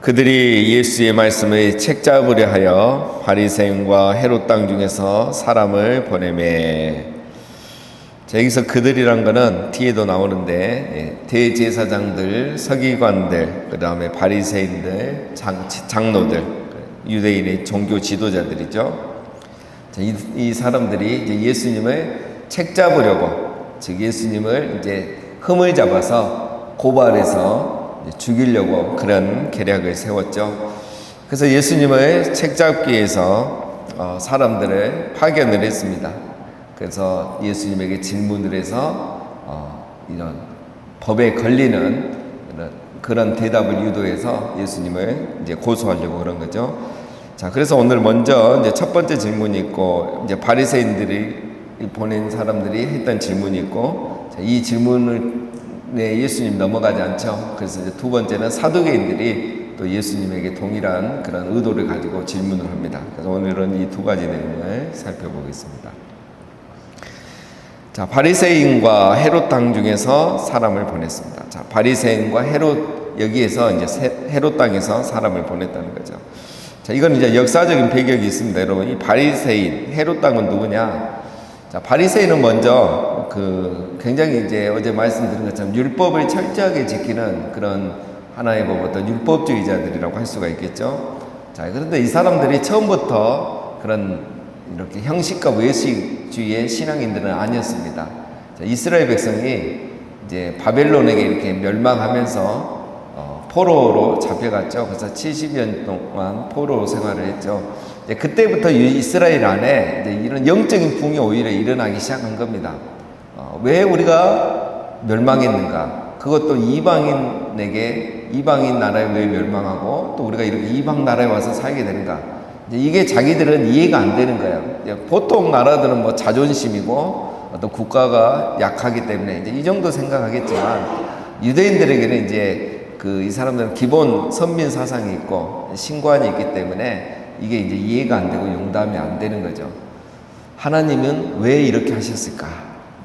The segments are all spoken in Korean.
그들이 예수의 말씀을 책잡으려 하여 바리새인과 헤롯 땅 중에서 사람을 보내매. 자, 여기서 그들이란 거는 뒤에도 나오는데 대제사장들, 서기관들, 그 다음에 바리새인들, 장로들, 유대인의 종교 지도자들이죠. 자, 이 사람들이 이제 예수님을 책잡으려고, 즉 예수님을 이제 흠을 잡아서 고발해서 죽이려고 그런 계략을 세웠죠. 그래서 예수님을 책잡기 위해서 사람들을 파견을 했습니다. 그래서 예수님에게 질문을 해서 이런 법에 걸리는 그런 대답을 유도해서 예수님을 이제 고소하려고 그런 거죠. 자, 그래서 오늘 먼저 이제 첫 번째 질문이 있고, 이제 바리새인들이 보낸 사람들이 했던 질문이 있고, 자, 이 질문을 예수님 넘어가지 않죠. 그래서 이제 두 번째는 사두개인들이 또 예수님에게 동일한 그런 의도를 가지고 질문을 합니다. 그래서 오늘은 이 두 가지 내용을 살펴보겠습니다. 자, 바리새인과 헤롯 땅 중에서 사람을 보냈습니다. 자, 바리새인과 헤롯, 여기에서 이제 헤롯 땅에서 사람을 보냈다는 거죠. 자, 이건 이제 역사적인 배경이 있습니다. 여러분, 이 바리새인, 헤롯 땅은 누구냐? 자, 바리새인은 먼저 굉장히 이제 어제 말씀드린 것처럼 율법을 철저하게 지키는 그런 하나의 어떤 율법주의자들이라고 할 수가 있겠죠. 자, 그런데 이 사람들이 처음부터 그런 이렇게 형식과 외식주의의 신앙인들은 아니었습니다. 자, 이스라엘 백성이 이제 바벨론에게 이렇게 멸망하면서 포로로 잡혀갔죠. 그래서 70년 동안 포로 생활을 했죠. 이제 그때부터 이스라엘 안에 이제 이런 영적인 붕이 오히려 일어나기 시작한 겁니다. 왜 우리가 멸망했는가? 그것도 이방인 나라에 왜 멸망하고 또 우리가 이렇게 이방 나라에 와서 살게 되는가? 이제 이게 자기들은 이해가 안 되는 거예요. 보통 나라들은 뭐 자존심이고 어떤 국가가 약하기 때문에 이제 이 정도 생각하겠지만 유대인들에게는 이제 이 사람들은 기본 선민 사상이 있고 신관이 있기 때문에 이게 이제 이해가 안 되고 용담이 안 되는 거죠. 하나님은 왜 이렇게 하셨을까?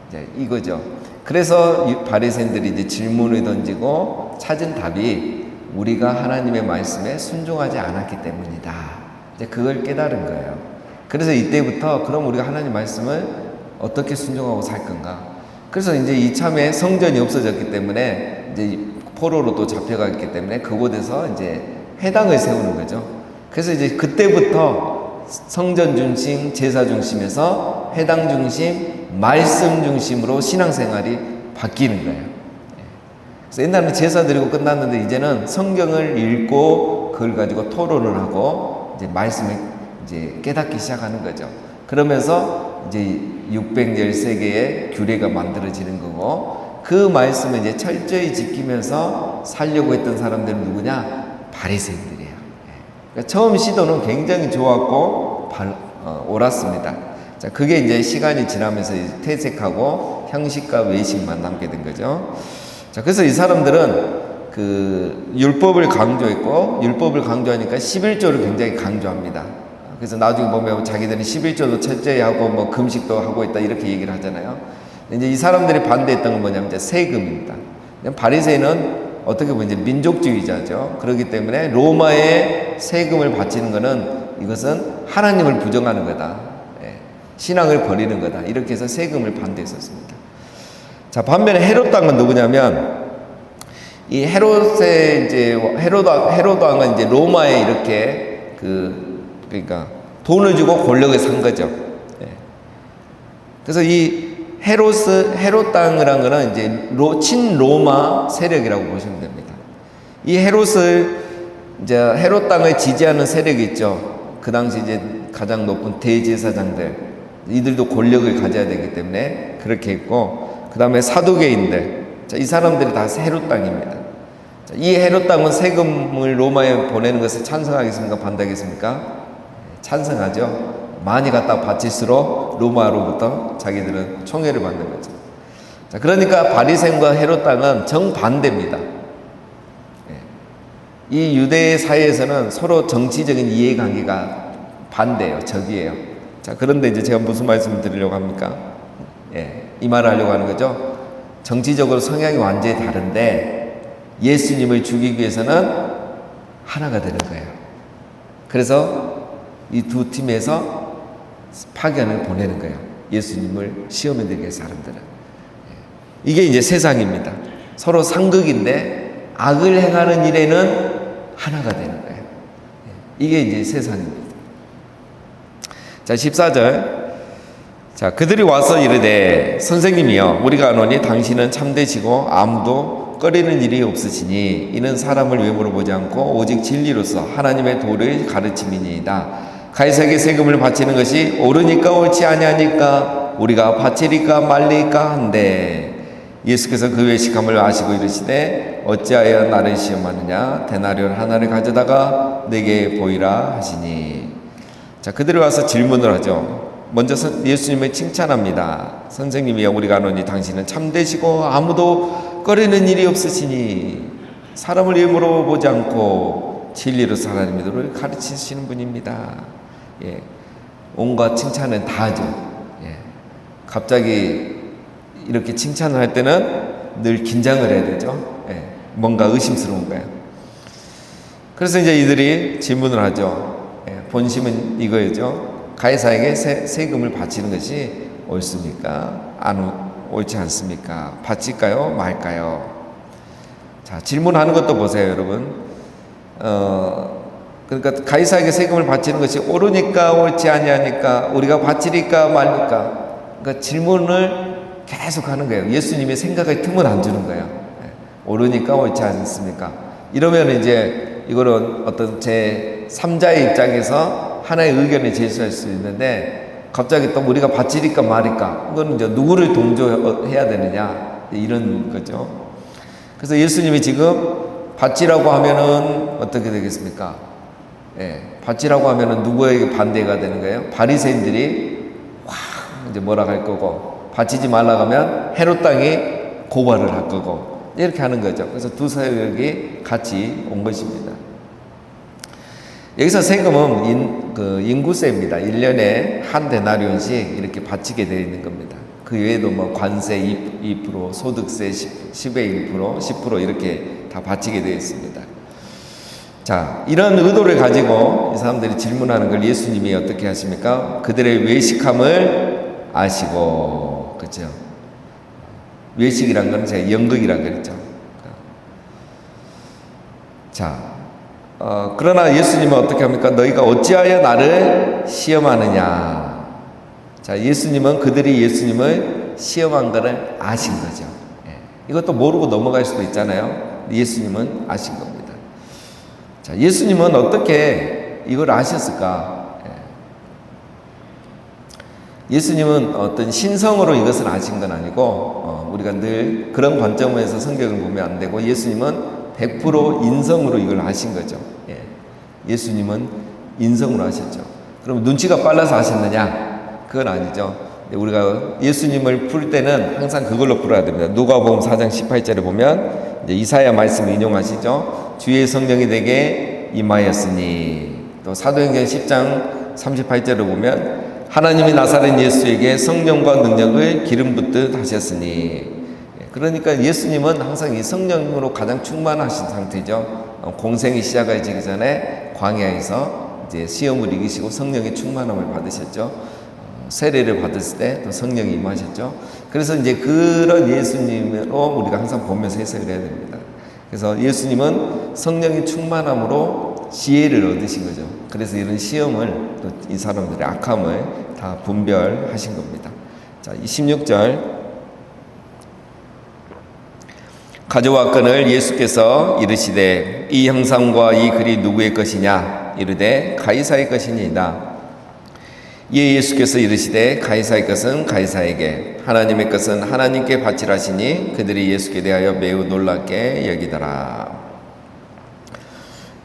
이제 이거죠. 그래서 바리새인들이 이제 질문을 던지고 찾은 답이 우리가 하나님의 말씀에 순종하지 않았기 때문이다. 이제 그걸 깨달은 거예요. 그래서 이때부터 그럼 우리가 하나님 말씀을 어떻게 순종하고 살 건가? 그래서 이제 이참에 성전이 없어졌기 때문에 이제 포로로 또 잡혀갔기 때문에 그곳에서 이제 회당을 세우는 거죠. 그래서 이제 그때부터 성전 중심, 제사 중심에서 회당 중심, 말씀 중심으로 신앙생활이 바뀌는 거예요. 그래서 옛날에는 제사 드리고 끝났는데 이제는 성경을 읽고 그걸 가지고 토론을 하고 이제 말씀을 이제 깨닫기 시작하는 거죠. 그러면서 이제 613개의 규례가 만들어지는 거고 그 말씀을 이제 철저히 지키면서 살려고 했던 사람들은 누구냐? 바리새인들이에요. 그러니까 처음 시도는 굉장히 좋았고 옳았습니다. 자, 그게 이제 시간이 지나면서 이제 퇴색하고 형식과 외식만 남게 된 거죠. 자, 그래서 이 사람들은 율법을 강조했고 율법을 강조하니까 11조를 굉장히 강조합니다. 그래서 나중에 보면 자기들은 11조도 철저히 하고 뭐 금식도 하고 있다 이렇게 얘기를 하잖아요. 이제 이 사람들이 반대했던 건 뭐냐면 이제 세금입니다. 바리새인은 어떻게 보면 이제 민족주의자죠. 그렇기 때문에 로마에 세금을 바치는 것은 이것은 하나님을 부정하는 거다. 신앙을 버리는 거다. 이렇게 해서 세금을 반대했었습니다. 자, 반면에 헤롯 왕은 누구냐면 이 헤롯 왕은 이제 로마에 이렇게 그러니까 돈을 주고 권력을 산 거죠. 그래서 이 헤롯 땅이란 거는 이제 친로마 세력이라고 보시면 됩니다. 이 헤롯 땅을 지지하는 세력이 있죠. 그 당시 이제 가장 높은 대제사장들, 이들도 권력을 가져야 되기 때문에 그렇게 했고, 그 다음에 사두개인들, 자, 이 사람들이 다 헤롯 땅입니다. 자, 이 헤롯 땅은 세금을 로마에 보내는 것을 찬성하겠습니까? 반대하겠습니까? 찬성하죠. 많이 갖다 바칠수록 로마로부터 자기들은 총애를 받는 거죠. 자, 그러니까 바리새인과 헤롯 땅은 정반대입니다. 이 유대 사회에서는 서로 정치적인 이해관계가 반대예요. 적이에요. 자, 그런데 이제 제가 무슨 말씀을 드리려고 합니까? 이 말을 하려고 하는 거죠. 정치적으로 성향이 완전히 다른데 예수님을 죽이기 위해서는 하나가 되는 거예요. 그래서 이 두 팀에서 파견을 보내는 거예요. 예수님을 시험에 들게 할 사람들은. 이게 이제 세상입니다. 서로 상극인데 악을 행하는 일에는 하나가 되는 거예요. 이게 이제 세상입니다. 자, 14절. 자, 그들이 와서 이르되 선생님이여 우리가 아노니 당신은 참되시고 아무도 꺼리는 일이 없으시니 이는 사람을 외모로 보지 않고 오직 진리로서 하나님의 도를 가르침이니이다. 가이사에게 세금을 바치는 것이 옳으니까 옳지 아니하니까 우리가 바치리까 말리까 한데 예수께서 그 외식함을 아시고 이르시되 어찌하여 나를 시험하느냐 데나리온 하나를 가져다가 내게 보이라 하시니. 자, 그들이 와서 질문을 하죠. 먼저 예수님을 칭찬합니다. 선생님이여 우리가 아노니 당신은 참되시고 아무도 꺼리는 일이 없으시니 사람을 외모로 보지 않고 진리로 하나님의 도를 가르치시는 분입니다. 예, 온갖 칭찬은 다 하죠. 예, 갑자기 이렇게 칭찬을 할 때는 늘 긴장을 해야 되죠. 예, 뭔가 의심스러운 거예요. 그래서 이제 이들이 질문을 하죠. 예, 본심은 이거죠. 가이사에게 세금을 바치는 것이 옳습니까? 옳지 않습니까? 바칠까요? 말까요? 자, 질문하는 것도 보세요, 여러분. 그러니까 가이사에게 세금을 바치는 것이 옳으니까 옳지 아니하니까 우리가 바치리까 말니까. 그러니까 질문을 계속 하는 거예요. 예수님의 생각의 틈을 안 주는 거예요. 옳으니까 옳지 않습니까? 이러면 이제 이거는 어떤 제 3자의 입장에서 하나의 의견을 제시할 수 있는데 갑자기 또 우리가 바치리까 말일까? 이거는 이제 누구를 동조해야 되느냐? 이런 거죠. 그래서 예수님이 지금 바치라고 하면은 어떻게 되겠습니까? 예, 바치라고 하면은 누구에게 반대가 되는 거예요? 바리새인들이 확 이제 뭐라 할 거고 바치지 말라고 하면 헤롯 땅이 고발을 할 거고 이렇게 하는 거죠. 그래서 두 세력이 같이 온 것입니다. 여기서 세금은 인구세입니다. 1년에 한 데나리온씩 이렇게 바치게 되어 있는 겁니다. 그 외에도 뭐 관세 2%, 소득세 10의 1%, 10% 이렇게 다 바치게 되어 있습니다. 자, 이런 의도를 가지고 이 사람들이 질문하는 걸 예수님이 어떻게 하십니까? 그들의 외식함을 아시고, 그렇죠? 외식이란 건 제가 연극이라고 그랬죠. 자, 그러나 예수님은 어떻게 합니까? 너희가 어찌하여 나를 시험하느냐? 자, 예수님은 그들이 예수님을 시험한 것을 아신 거죠. 예. 이것도 모르고 넘어갈 수도 있잖아요. 예수님은 아신 겁니다. 자, 예수님은 어떻게 이걸 아셨을까? 예. 예수님은 어떤 신성으로 이것을 아신 건 아니고, 우리가 늘 그런 관점에서 성경을 보면 안 되고, 예수님은 100% 인성으로 이걸 아신 거죠. 예. 예수님은 인성으로 하셨죠. 그럼 눈치가 빨라서 하셨느냐? 그건 아니죠. 우리가 예수님을 풀 때는 항상 그걸로 풀어야 됩니다. 누가복음 4장 18절에 보면 이제 이사야 말씀 인용하시죠. 주의 성령이 내게 임하였으니, 또 사도행전 10장 38절을 보면 하나님이 나사렛 예수에게 성령과 능력을 기름 붓듯 하셨으니. 그러니까 예수님은 항상 이 성령으로 가장 충만하신 상태죠. 공생이 시작하기 전에 광야에서 이제 시험을 이기시고 성령의 충만함을 받으셨죠. 세례를 받았을 때 또 성령이 임하셨죠. 그래서 이제 그런 예수님으로 우리가 항상 보면서 해석을 해야 됩니다. 그래서 예수님은 성령의 충만함으로 지혜를 얻으신 거죠. 그래서 이런 시험을 또 이 사람들의 악함을 다 분별하신 겁니다. 자, 16절. 가져왔거늘 예수께서 이르시되 이 형상과 이 글이 누구의 것이냐? 이르되 가이사의 것이니이다. 이에 예수께서 이르시되 가이사의 것은 가이사에게, 하나님의 것은 하나님께 바치라시니 그들이 예수께 대하여 매우 놀랍게 여기더라.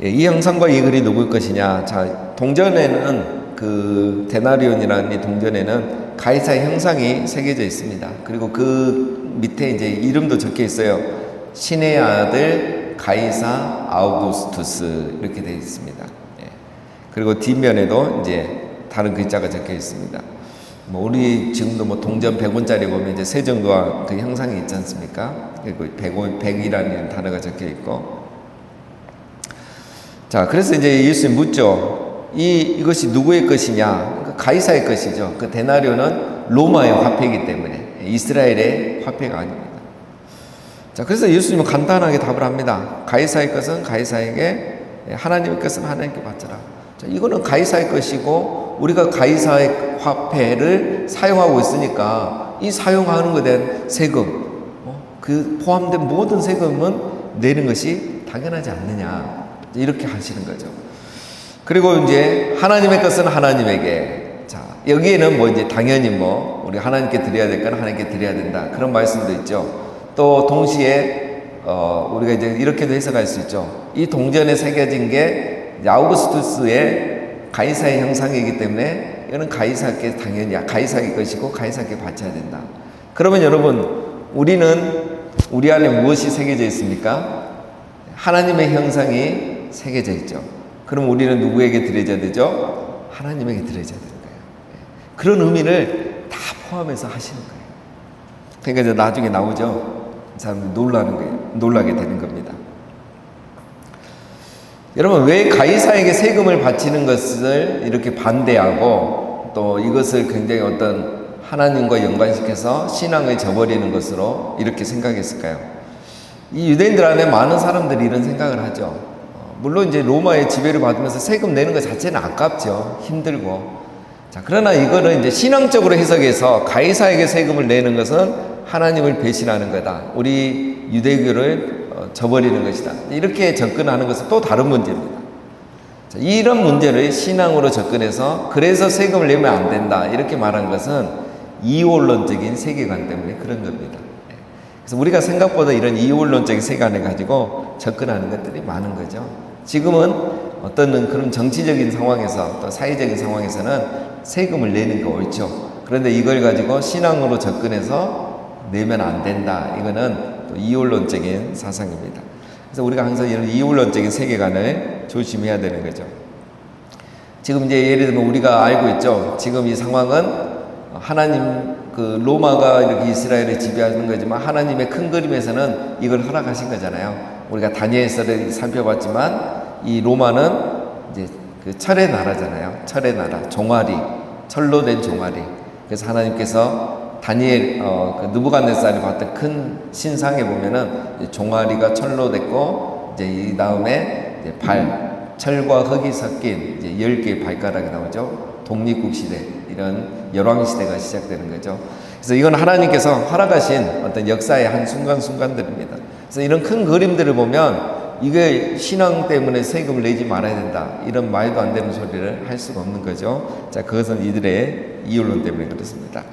이 형상과 이 글이 누구의 것이냐? 자, 동전에는 그 데나리온이라는 이 동전에는 가이사의 형상이 새겨져 있습니다. 그리고 그 밑에 이제 이름도 적혀 있어요. 신의 아들 가이사 아우구스투스 이렇게 되어 있습니다. 예. 그리고 뒷면에도 이제 다른 글자가 적혀 있습니다. 뭐 우리 지금도 뭐 동전 100원짜리 보면 이제 세종도와 그 형상이 있지 않습니까? 그리고 100이라는 단어가 적혀 있고. 자, 그래서 이제 예수님 묻죠. 이것이 누구의 것이냐? 가이사의 것이죠. 그 데나리오는 로마의 화폐이기 때문에 이스라엘의 화폐가 아닙니다. 자, 그래서 예수님은 간단하게 답을 합니다. 가이사의 것은 가이사에게, 하나님의 것은 하나님께 바쳐라. 자, 이거는 가이사의 것이고 우리가 가이사의 화폐를 사용하고 있으니까 이 사용하는 것에 대한 세금, 그 포함된 모든 세금은 내는 것이 당연하지 않느냐, 이렇게 하시는 거죠. 그리고 이제 하나님의 것은 하나님에게. 자, 여기에는 뭐 이제 당연히 뭐 우리 하나님께 드려야 될 건 하나님께 드려야 된다, 그런 말씀도 있죠. 또 동시에 우리가 이제 이렇게도 해석할 수 있죠. 이 동전에 새겨진 게 아우구스투스의 가이사의 형상이기 때문에 이거는 가이사께 당연히 가이사의 것이고 가이사께 바쳐야 된다. 그러면 여러분, 우리 안에 무엇이 새겨져 있습니까? 하나님의 형상이 새겨져 있죠. 그럼 우리는 누구에게 드려야 되죠? 하나님에게 드려야 되는 거예요. 그런 의미를 다 포함해서 하시는 거예요. 그러니까 이제 나중에 나오죠. 사람들이 놀라게 되는 겁니다. 여러분, 왜 가이사에게 세금을 바치는 것을 이렇게 반대하고 또 이것을 굉장히 어떤 하나님과 연관시켜서 신앙을 저버리는 것으로 이렇게 생각했을까요? 이 유대인들 안에 많은 사람들이 이런 생각을 하죠. 물론 이제 로마의 지배를 받으면서 세금 내는 것 자체는 아깝죠. 힘들고. 자, 그러나 이거는 이제 신앙적으로 해석해서 가이사에게 세금을 내는 것은 하나님을 배신하는 거다. 우리 유대교를 저버리는 것이다. 이렇게 접근하는 것은 또 다른 문제입니다. 자, 이런 문제를 신앙으로 접근해서 그래서 세금을 내면 안 된다, 이렇게 말한 것은 이원론적인 세계관 때문에 그런 겁니다. 그래서 우리가 생각보다 이런 이원론적인 세계관을 가지고 접근하는 것들이 많은 거죠. 지금은 어떤 그런 정치적인 상황에서 또 사회적인 상황에서는 세금을 내는 게 옳죠. 그런데 이걸 가지고 신앙으로 접근해서 내면 안 된다, 이거는 또 이원론적인 사상입니다. 그래서 우리가 항상 이런 이원론적인 세계관을 조심해야 되는 거죠. 지금 이제 예를 들면 우리가 알고 있죠. 지금 이 상황은 하나님, 그 로마가 이렇게 이스라엘을 지배하는 거지만 하나님의 큰 그림에서는 이걸 허락하신 거잖아요. 우리가 다니엘서를 살펴봤지만 이 로마는 이제 그 철의 나라잖아요. 철의 나라, 종아리, 철로 된 종아리. 그래서 하나님께서 다니엘, 그 느부갓네살이 봤던 큰 신상에 보면은 종아리가 철로 됐고, 이제 이 다음에 이제 철과 흙이 섞인 이제 10개의 발가락이 나오죠. 독립국 시대, 이런 열왕 시대가 시작되는 거죠. 그래서 이건 하나님께서 허락하신 어떤 역사의 한 순간순간들입니다. 그래서 이런 큰 그림들을 보면 이게 신앙 때문에 세금을 내지 말아야 된다, 이런 말도 안 되는 소리를 할 수가 없는 거죠. 자, 그것은 이들의 이율론 때문에 그렇습니다.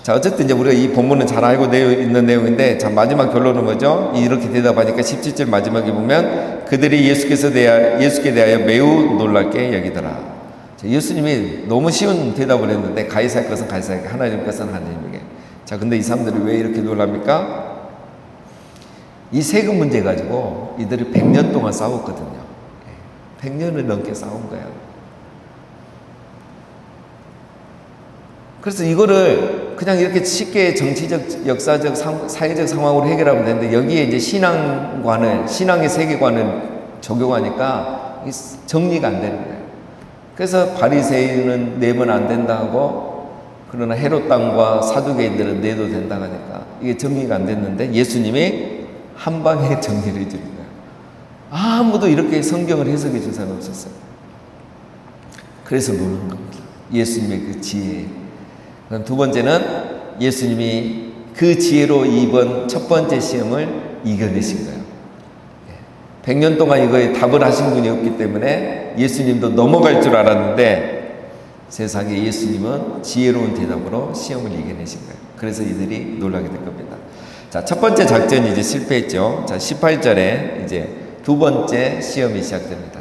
자, 어쨌든 이제 우리가 이 본문은 잘 알고 있는 내용인데, 자, 마지막 결론은 뭐죠? 이렇게 대답하니까 17절 마지막에 보면 그들이 예수께 대하여 매우 놀랍게 여기더라. 자, 예수님이 너무 쉬운 대답을 했는데 가이사의 것은 가이사에게, 하나님의 것은 하나님에게. 자, 근데 이 사람들이 왜 이렇게 놀랍니까? 이 세금 문제 가지고 이들이 100년 동안 싸웠거든요. 100년을 넘게 싸운 거예요. 그래서 이거를 그냥 이렇게 쉽게 정치적, 역사적, 사회적 상황으로 해결하면 되는데, 여기에 이제 신앙의 세계관을 적용하니까 정리가 안 되는 거예요. 그래서 바리새인은 내면 안 된다 하고, 그러나 헤롯 당과 사두개인들은 내도 된다 하니까 이게 정리가 안 됐는데, 예수님이 한 방에 정리를 해주는 거예요. 아무도 이렇게 성경을 해석해 준 사람 없었어요. 그래서 노는 겁니다. 예수님의 그 지혜. 그럼 두 번째는 예수님이 그 지혜로 이번 첫 번째 시험을 이겨내신 거예요. 100년 동안 이거에 답을 하신 분이 없기 때문에 예수님도 넘어갈 줄 알았는데, 세상에 예수님은 지혜로운 대답으로 시험을 이겨내신 거예요. 그래서 이들이 놀라게 된 겁니다. 자, 첫 번째 작전이 이제 실패했죠. 자, 18절에 이제 두 번째 시험이 시작됩니다.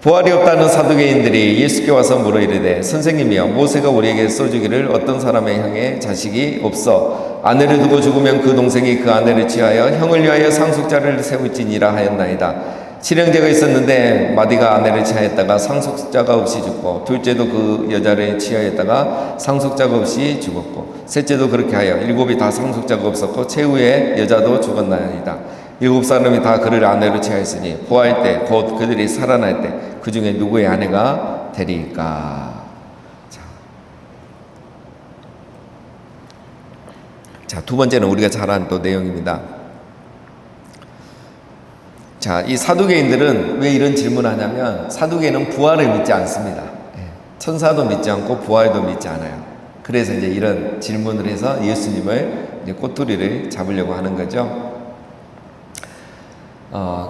부활이 없다는 사두개인들이 예수께 와서 물어 이르되, 선생님이여, 모세가 우리에게 써주기를 어떤 사람의 형에 자식이 없어 아내를 두고 죽으면 그 동생이 그 아내를 취하여 형을 위하여 상속자를 세울지니라 하였나이다. 칠형제가 있었는데 마디가 아내를 취하였다가 상속자가 없이 죽고, 둘째도 그 여자를 취하였다가 상속자가 없이 죽었고, 셋째도 그렇게 하여 일곱이 다 상속자가 없었고 최후의 여자도 죽었나이다. 일곱 사람이 다 그를 아내로 취하였으니 부활 때 곧 그들이 살아날 때 그 중에 누구의 아내가 되리까. 자, 두 번째는 우리가 잘 아는 또 내용입니다. 자, 이 사두개인들은 왜 이런 질문을 하냐면 사두개는 부활을 믿지 않습니다. 천사도 믿지 않고 부활도 믿지 않아요. 그래서 이제 이런 질문을 해서 예수님을 이제 꼬투리를 잡으려고 하는 거죠.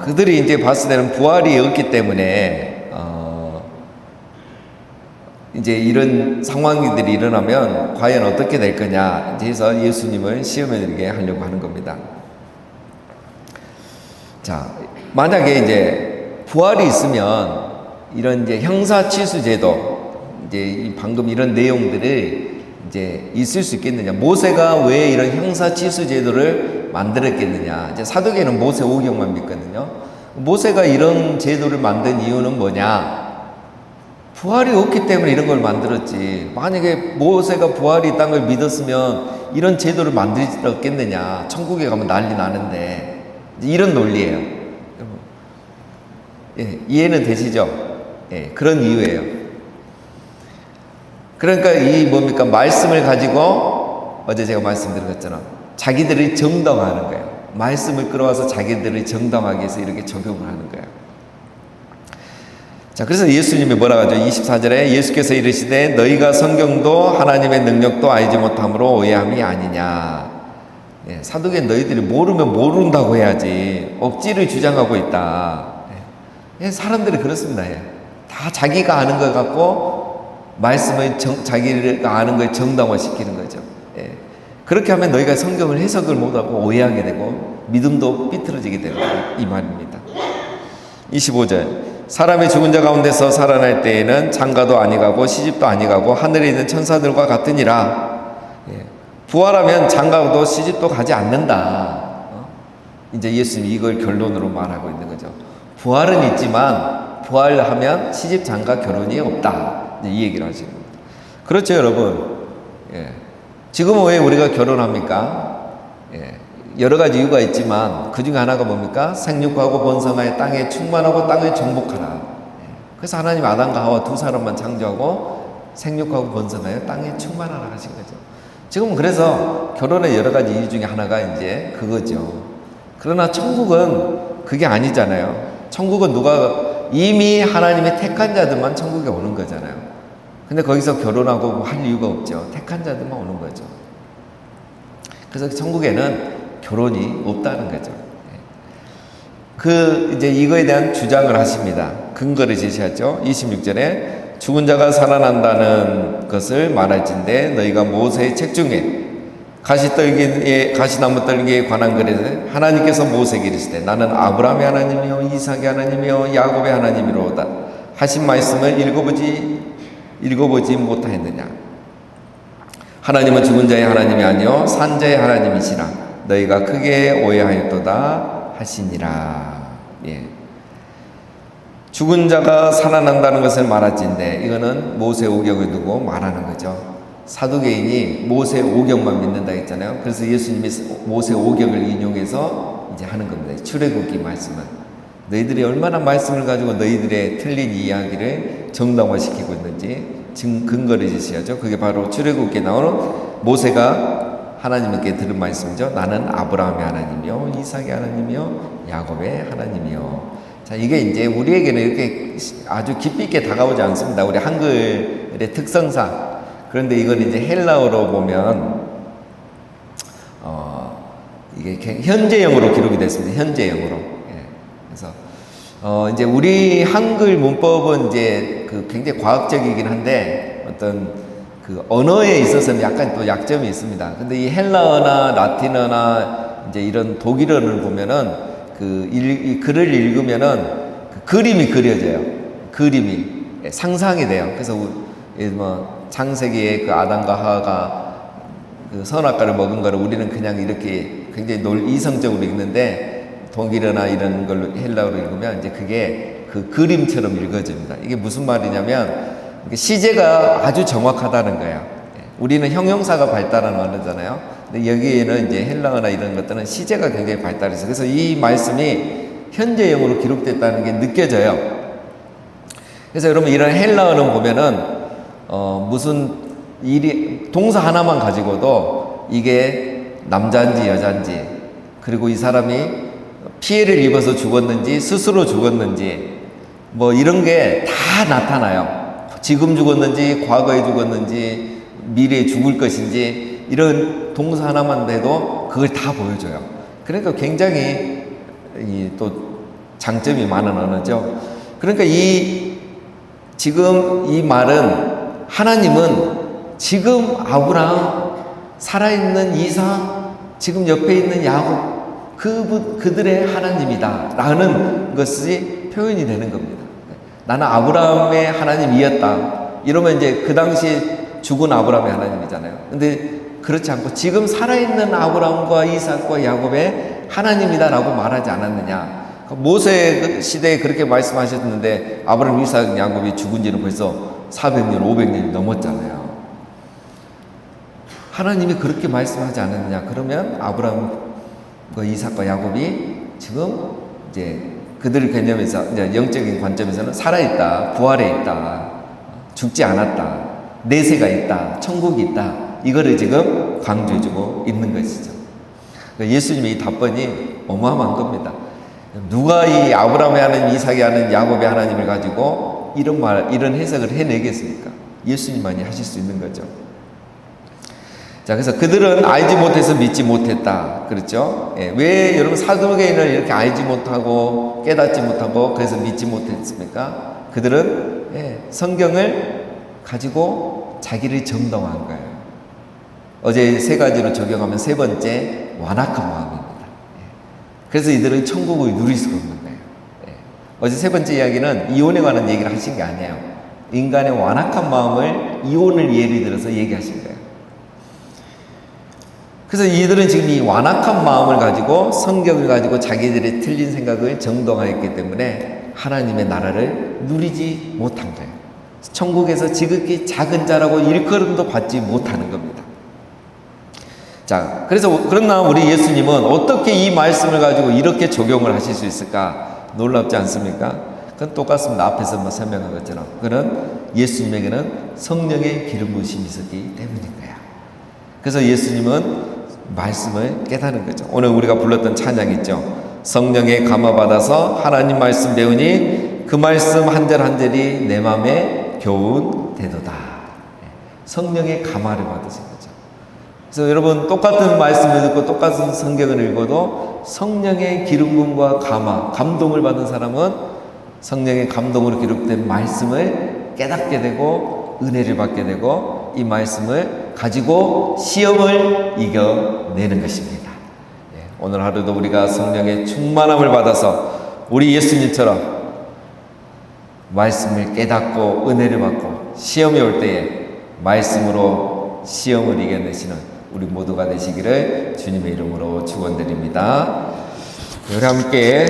그들이 이제 봤을 때는 부활이 없기 때문에 이제 이런 상황들이 일어나면 과연 어떻게 될 거냐 이제 해서 예수님을 시험해드리게 하려고 하는 겁니다. 자, 만약에 이제 부활이 있으면 이런 이제 형사치수제도 이제 방금 이런 내용들을 이제 있을 수 있겠느냐? 모세가 왜 이런 형사치수제도를 만들었겠느냐? 이제 사도계는 모세 오경만 믿거든요. 모세가 이런 제도를 만든 이유는 뭐냐? 부활이 없기 때문에 이런 걸 만들었지. 만약에 모세가 부활이 있다는 걸 믿었으면 이런 제도를 만들었겠느냐. 천국에 가면 난리 나는데. 이런 논리예요. 예, 이해는 되시죠? 예, 그런 이유예요. 그러니까 이 뭡니까? 말씀을 가지고 어제 제가 말씀드렸잖아. 자기들을 정당화하는 거예요. 말씀을 끌어와서 자기들을 정당하게 해서 이렇게 적용을 하는 거예요. 자, 그래서 예수님이 뭐라고 하죠? 24절에 예수께서 이르시되 너희가 성경도 하나님의 능력도 알지 못함으로 오해함이 아니냐. 예, 사도계 너희들이 모르면 모른다고 해야지 억지를 주장하고 있다. 예, 사람들이 그렇습니다. 예. 다 자기가 아는 것 갖고 말씀을 자기가 아는 걸 정당화시키는 거죠. 예. 그렇게 하면 너희가 성경을 해석을 못하고 오해하게 되고 믿음도 삐뚤어지게 된다. 이 말입니다. 25절 사람이 죽은 자 가운데서 살아날 때에는 장가도 아니가고 시집도 아니가고 하늘에 있는 천사들과 같으니라. 예. 부활하면 장가도 시집도 가지 않는다. 이제 예수님이 이걸 결론으로 말하고 있는 거죠. 부활은 있지만 부활하면 시집 장가 결혼이 없다. 이제 이 얘기를 하시는 겁니다. 그렇죠, 여러분. 예. 지금은 왜 우리가 결혼합니까? 예. 여러 가지 이유가 있지만 그 중에 하나가 뭡니까? 생육하고 번성하여 땅에 충만하고 땅을 정복하라. 그래서 하나님 아담과 하와 두 사람만 창조하고 생육하고 번성하여 땅에 충만하라 하신 거죠. 지금은 그래서 결혼의 여러 가지 이유 중에 하나가 이제 그거죠. 그러나 천국은 그게 아니잖아요. 천국은 이미 하나님의 택한 자들만 천국에 오는 거잖아요. 근데 거기서 결혼하고 할 이유가 없죠. 택한 자들만 오는 거죠. 그래서 천국에는 결혼이 없다는 거죠. 이제 이거에 대한 주장을 하십니다. 근거를 제시하죠. 26절에 죽은 자가 살아난다는 것을 말할진대 너희가 모세의 책 중에 가시나무 떨기에 관한 글에 하나님께서 모세에게 이르시되 나는 아브라함의 하나님이요 이삭의 하나님이요 야곱의 하나님이로다 하신 말씀을 읽어보지 못하였느냐. 하나님은 죽은 자의 하나님이 아니요 산 자의 하나님이시라. 너희가 크게 오해하였도다 하시니라. 예. 죽은 자가 살아난다는 것을 말할진데 이거는 모세 오경을 두고 말하는 거죠. 사두개인이 모세 오경만 믿는다 했잖아요. 그래서 예수님이 모세 오경을 인용해서 이제 하는 겁니다. 출애굽기 말씀은 너희들이 얼마나 말씀을 가지고 너희들의 틀린 이야기를 정당화시키고 있는지 근거를 제시하죠. 그게 바로 출애굽기에 나오는 모세가 하나님께 들은 말씀이죠. 나는 아브라함의 하나님이요 이삭의 하나님이요 야곱의 하나님이요. 자, 이게 이제 우리에게는 이렇게 아주 깊이 있게 다가오지 않습니다. 우리 한글의 특성상. 그런데 이건 이제 헬라어로 보면 이게 현재형으로 기록이 됐습니다. 현재형으로. 예. 그래서 이제 우리 한글 문법은 이제 굉장히 과학적이긴 한데 어떤 언어에 있어서는 약간 또 약점이 있습니다. 근데 이 헬라어나 라틴어나 이제 이런 독일어를 보면은 이 글을 읽으면은 그림이 그려져요. 그림이 상상이 돼요. 그래서 창세기에 아담과 하와가 선악과를 먹은 거를 우리는 그냥 이렇게 굉장히 이성적으로 읽는데 독일어나 이런 걸로 헬라어로 읽으면 이제 그게 그림처럼 읽어집니다. 이게 무슨 말이냐면 시제가 아주 정확하다는 거예요. 우리는 형용사가 발달한 언어잖아요. 근데 여기에는 이제 헬라어나 이런 것들은 시제가 굉장히 발달해서 그래서 이 말씀이 현재형으로 기록됐다는 게 느껴져요. 그래서 여러분 이런 헬라어는 보면은 무슨 일이 동사 하나만 가지고도 이게 남자인지 여자인지 그리고 이 사람이 피해를 입어서 죽었는지 스스로 죽었는지 뭐 이런 게 다 나타나요. 지금 죽었는지 과거에 죽었는지 미래에 죽을 것인지 이런 동사 하나만 해도 그걸 다 보여줘요. 그러니까 굉장히 또 장점이 많은 언어죠. 그러니까 지금 이 말은 하나님은 지금 아브라함, 살아있는 이삭, 지금 옆에 있는 야곱, 그들의 하나님이다 라는 것이 표현이 되는 겁니다. 나는 아브라함의 하나님이었다. 이러면 이제 그 당시 죽은 아브라함의 하나님이잖아요. 근데 그렇지 않고 지금 살아있는 아브라함과 이삭과 야곱의 하나님이다 라고 말하지 않았느냐. 모세 시대에 그렇게 말씀하셨는데 아브라함, 이삭, 야곱이 죽은 지는 벌써 400년, 500년이 넘었잖아요. 하나님이 그렇게 말씀하지 않았느냐. 그러면 아브라함과 이삭과 야곱이 지금 이제 그들 개념에서 이제 영적인 관점에서는 살아있다, 부활해 있다, 죽지 않았다, 내세가 있다, 천국이 있다. 이거를 지금 강조해주고 있는 것이죠. 예수님의 이 답변이 어마어마한 겁니다. 누가 이 아브라함의 하나님, 이삭의 하나님, 야곱의 하나님을 가지고 이런 해석을 해내겠습니까? 예수님만이 하실 수 있는 거죠. 자, 그래서 그들은 알지 못해서 믿지 못했다. 그렇죠? 예, 왜 여러분 사도계인을 이렇게 알지 못하고 깨닫지 못하고 그래서 믿지 못했습니까? 그들은 성경을 가지고 자기를 정당화한 거예요. 어제 세 가지로 적용하면 세 번째, 완악한 마음입니다. 그래서 이들은 천국을 누릴 수가 없는 거예요. 어제 세 번째 이야기는 이혼에 관한 얘기를 하신 게 아니에요. 인간의 완악한 마음을 이혼을 예를 들어서 얘기하신 거예요. 그래서 이들은 지금 이 완악한 마음을 가지고 성경을 가지고 자기들의 틀린 생각을 정당화했기 때문에 하나님의 나라를 누리지 못한 거예요. 천국에서 지극히 작은 자라고 일컬음도 받지 못하는 겁니다. 자, 그래서 그러나 우리 예수님은 어떻게 이 말씀을 가지고 이렇게 적용을 하실 수 있을까? 놀랍지 않습니까? 그건 똑같습니다. 앞에서 뭐 설명한 것처럼. 그는 예수님에게는 성령의 기름 부으심이 있었기 때문인 거야. 그래서 예수님은 말씀을 깨닫는 거죠. 오늘 우리가 불렀던 찬양 있죠. 성령에 감화받아서 하나님 말씀 배우니 그 말씀 한 절 한 절이 내 마음에 교훈 되도다. 성령의 감화를 받으신 거죠. 그래서 여러분 똑같은 말씀을 듣고 똑같은 성경을 읽어도 성령의 기름 부음과 감화, 감동을 받은 사람은 성령의 감동으로 기록된 말씀을 깨닫게 되고 은혜를 받게 되고 이 말씀을 가지고 시험을 이겨내는 것입니다. 오늘 하루도 우리가 성령의 충만함을 받아서 우리 예수님처럼 말씀을 깨닫고 은혜를 받고 시험이 올 때에 말씀으로 시험을 이겨내시는 우리 모두가 되시기를 주님의 이름으로 축원드립니다. 우리 함께